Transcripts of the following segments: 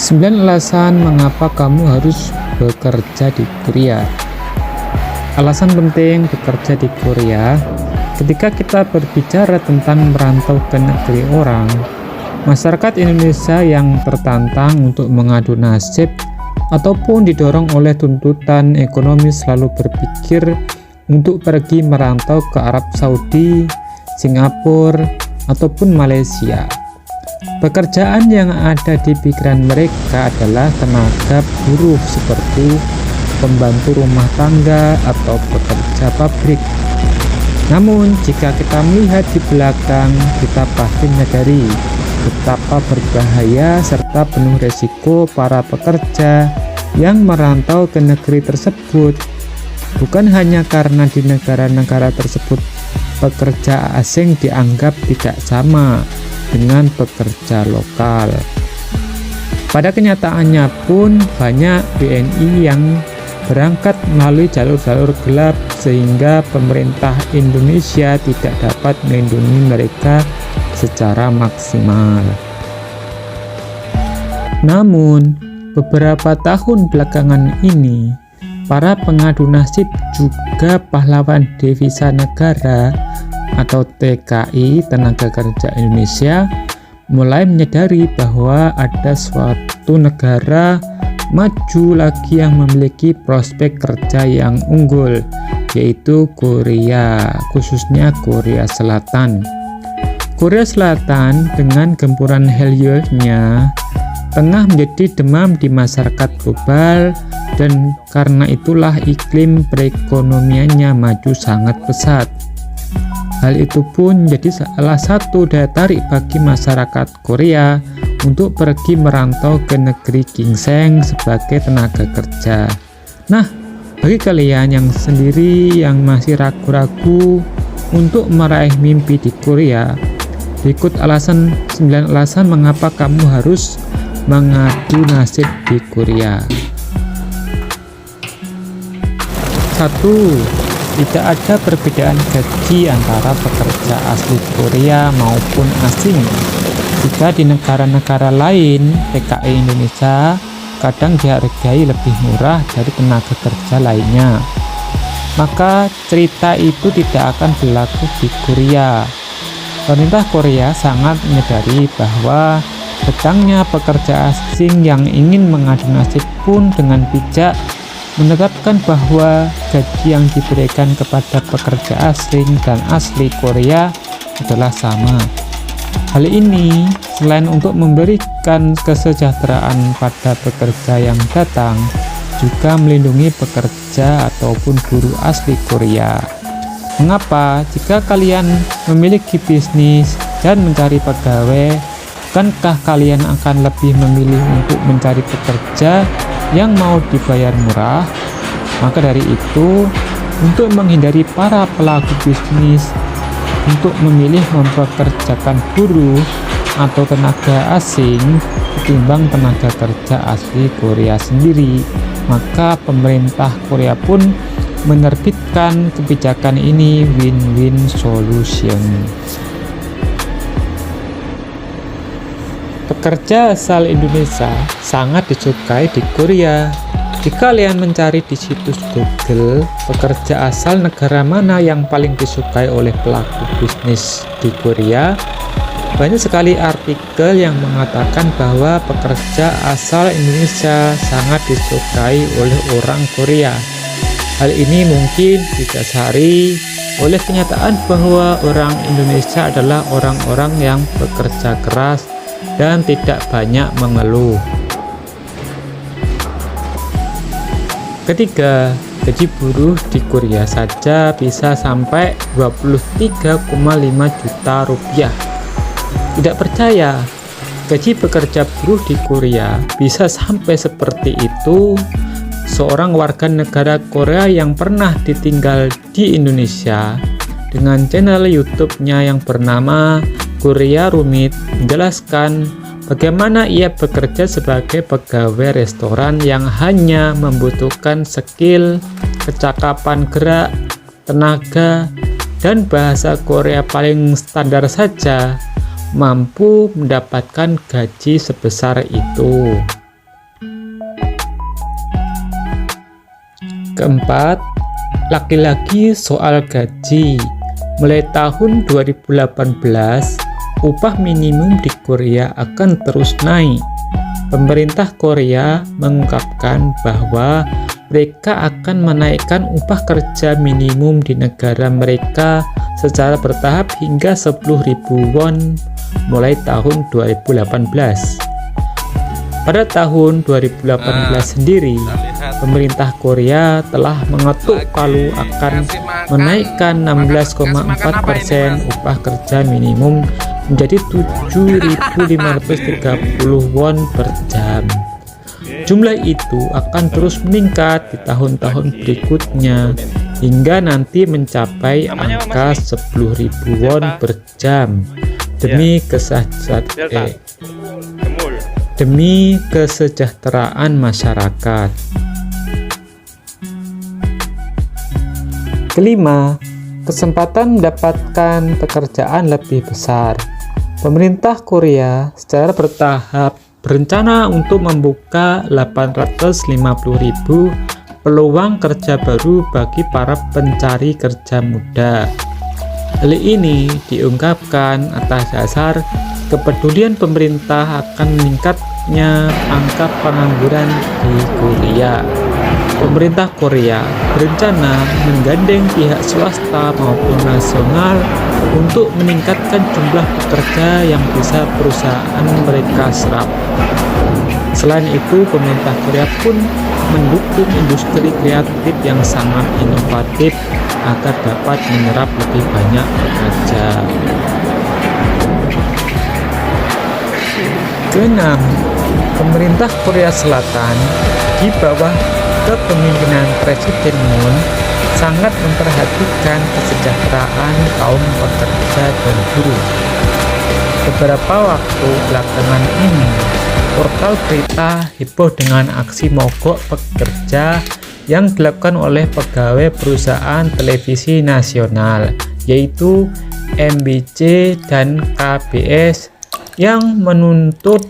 9 alasan mengapa kamu harus bekerja di Korea. Alasan penting bekerja di Korea. Ketika kita berbicara tentang merantau ke negeri orang, masyarakat Indonesia yang tertantang untuk mengadu nasib ataupun didorong oleh tuntutan ekonomi selalu berpikir untuk pergi merantau ke Arab Saudi, Singapura, ataupun Malaysia. Pekerjaan yang ada di pikiran mereka adalah tenaga buruh seperti pembantu rumah tangga atau pekerja pabrik. Namun jika kita melihat di belakang, kita pasti menyadari betapa berbahaya serta penuh resiko para pekerja yang merantau ke negeri tersebut. Bukan hanya karena di negara-negara tersebut pekerja asing dianggap tidak sama dengan pekerja lokal. Pada kenyataannya pun banyak WNI yang berangkat melalui jalur-jalur gelap sehingga pemerintah Indonesia tidak dapat melindungi mereka secara maksimal. Namun, beberapa tahun belakangan ini, para pengadu nasib juga pahlawan devisa negara atau TKI Tenaga Kerja Indonesia mulai menyadari bahwa ada suatu negara maju lagi yang memiliki prospek kerja yang unggul, yaitu Korea, khususnya Korea Selatan. Korea Selatan dengan gempuran heliumnya tengah menjadi demam di masyarakat global, dan karena itulah iklim perekonomiannya maju sangat pesat. Hal itu pun menjadi salah satu daya tarik bagi masyarakat Korea untuk pergi merantau ke negeri ginseng sebagai tenaga kerja. Nah, bagi kalian yang sendiri yang masih ragu-ragu untuk meraih mimpi di Korea, berikut 9 alasan mengapa kamu harus mengadu nasib di Korea. 1. Tidak ada perbedaan gaji antara pekerja asli Korea maupun asing. Jika di negara-negara lain, TKI Indonesia kadang dihargai lebih murah dari tenaga kerja lainnya, maka cerita itu tidak akan berlaku di Korea. Pemerintah Korea sangat menyadari bahwa datangnya pekerja asing yang ingin mengadu nasib pun dengan bijak menetapkan bahwa gaji yang diberikan kepada pekerja asing dan asli Korea adalah sama. Hal ini selain untuk memberikan kesejahteraan pada pekerja yang datang, juga melindungi pekerja ataupun buruh asli Korea. Mengapa? Jika kalian memiliki bisnis dan mencari pegawai, bukankah kalian akan lebih memilih untuk mencari pekerja yang mau dibayar murah? Maka dari itu, untuk menghindari para pelaku bisnis untuk memilih mempekerjakan buruh atau tenaga asing ketimbang tenaga kerja asli Korea sendiri, maka pemerintah Korea pun menerbitkan kebijakan ini, win-win solution. Pekerja asal Indonesia sangat disukai di Korea. Jika kalian mencari di situs Google, pekerja asal negara mana yang paling disukai oleh pelaku bisnis di Korea, banyak sekali artikel yang mengatakan bahwa pekerja asal Indonesia sangat disukai oleh orang Korea. Hal ini mungkin didasari oleh kenyataan bahwa orang Indonesia adalah orang-orang yang bekerja keras dan tidak banyak mengeluh. Ketiga, gaji buruh di Korea saja bisa sampai 23,5 juta rupiah. Tidak percaya? Gaji pekerja buruh di Korea bisa sampai seperti itu? Seorang warga negara Korea yang pernah ditinggal di Indonesia dengan channel YouTube-nya yang bernama Korea Rumit menjelaskan bagaimana ia bekerja sebagai pegawai restoran yang hanya membutuhkan skill, kecakapan gerak, tenaga, dan bahasa Korea paling standar saja mampu mendapatkan gaji sebesar itu. Keempat, lagi-lagi soal gaji. Mulai tahun 2018, upah minimum di Korea akan terus naik. Pemerintah Korea mengungkapkan bahwa mereka akan menaikkan upah kerja minimum di negara mereka secara bertahap hingga 10.000 won mulai tahun 2018. Pada tahun 2018 sendiri, pemerintah Korea telah mengetuk palu akan menaikkan 16,4% upah kerja minimum menjadi 7.530 won per jam. Jumlah itu akan terus meningkat di tahun-tahun berikutnya hingga nanti mencapai angka 10.000 won per jam demi kesejahteraan masyarakat. Kelima, kesempatan mendapatkan pekerjaan lebih besar. Pemerintah Korea secara bertahap berencana untuk membuka 850.000 peluang kerja baru bagi para pencari kerja muda. Hal ini diungkapkan atas dasar kepedulian pemerintah akan meningkatnya angka pengangguran di Korea. Pemerintah Korea berencana menggandeng pihak swasta maupun nasional untuk meningkatkan jumlah pekerja yang bisa perusahaan mereka serap. Selain itu, pemerintah Korea pun mendukung industri kreatif yang sangat inovatif agar dapat menyerap lebih banyak pekerja. Keenam, pemerintah Korea Selatan di bawah kepemimpinan Presiden Moon sangat memperhatikan kesejahteraan kaum pekerja dan buruh. Beberapa waktu belakangan ini, portal berita heboh dengan aksi mogok pekerja yang dilakukan oleh pegawai perusahaan televisi nasional, yaitu MBC dan KBS, yang menuntut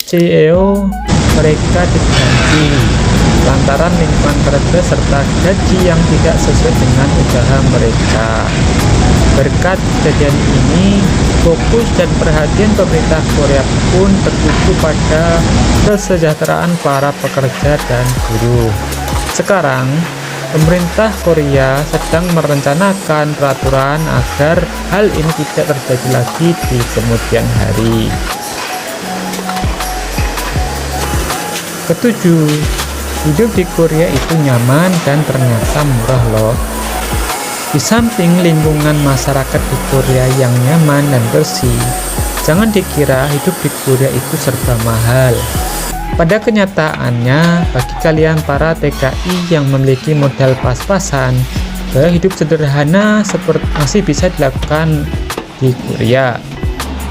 CEO mereka diganti lantaran lingkungan kerja serta gaji yang tidak sesuai dengan usaha mereka. Berkat kejadian ini, fokus dan perhatian pemerintah Korea pun tertuju pada kesejahteraan para pekerja dan buruh. Sekarang, pemerintah Korea sedang merencanakan peraturan agar hal ini tidak terjadi lagi di kemudian hari. Ketujuh, hidup di Korea itu nyaman dan ternyata murah loh. Di samping lingkungan masyarakat di Korea yang nyaman dan bersih, jangan dikira hidup di Korea itu serba mahal. Pada kenyataannya, bagi kalian para TKI yang memiliki modal pas-pasan, gaya hidup sederhana seperti masih bisa dilakukan di Korea.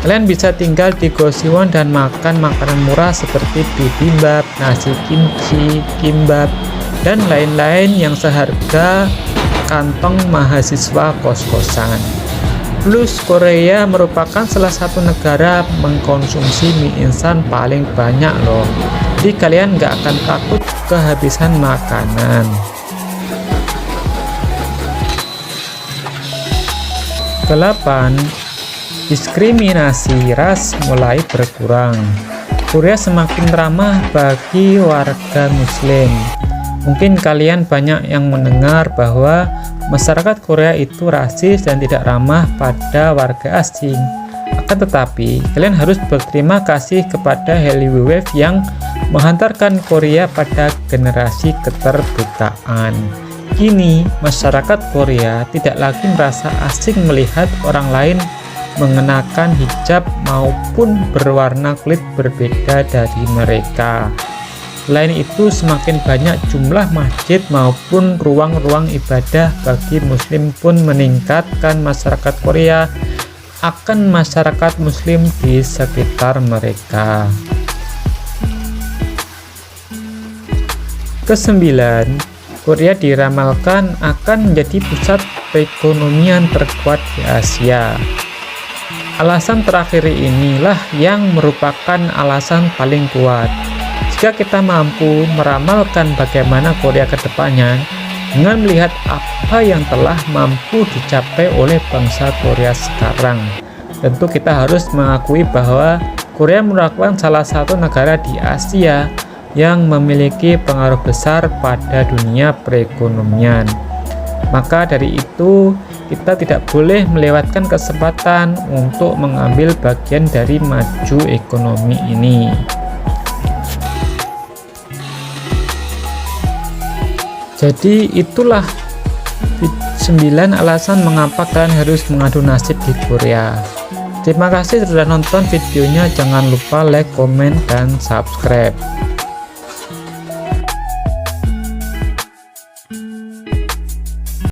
Kalian bisa tinggal di Gosiwon dan makan makanan murah seperti bibimbap, nasi kimchi, kimbap, dan lain-lain yang seharga kantong mahasiswa kos-kosan. Plus, Korea merupakan salah satu negara mengkonsumsi mie instan paling banyak loh. Jadi kalian nggak akan takut kehabisan makanan. Kedelapan, diskriminasi ras mulai berkurang. Korea semakin ramah bagi warga Muslim. Mungkin kalian banyak yang mendengar bahwa masyarakat Korea itu rasis dan tidak ramah pada warga asing. Akan tetapi, kalian harus berterima kasih kepada Hallyu Wave yang menghantarkan Korea pada generasi keterbukaan. Kini, masyarakat Korea tidak lagi merasa asing melihat orang lain mengenakan hijab maupun berwarna kulit berbeda dari mereka. Selain itu, semakin banyak jumlah masjid maupun ruang-ruang ibadah bagi Muslim pun meningkatkan masyarakat Korea akan masyarakat Muslim di sekitar mereka. Kesembilan, Korea diramalkan akan menjadi pusat perekonomian terkuat di Asia. Alasan terakhir inilah yang merupakan alasan paling kuat. Jika kita mampu meramalkan bagaimana Korea ke depannya, dengan melihat apa yang telah mampu dicapai oleh bangsa Korea sekarang. Tentu kita harus mengakui bahwa Korea merupakan salah satu negara di Asia yang memiliki pengaruh besar pada dunia perekonomian. Maka dari itu, kita tidak boleh melewatkan kesempatan untuk mengambil bagian dari maju ekonomi ini. Jadi itulah 9 alasan mengapa kalian harus mengadu nasib di Korea. Terima kasih sudah nonton videonya, jangan lupa like, komen, dan subscribe.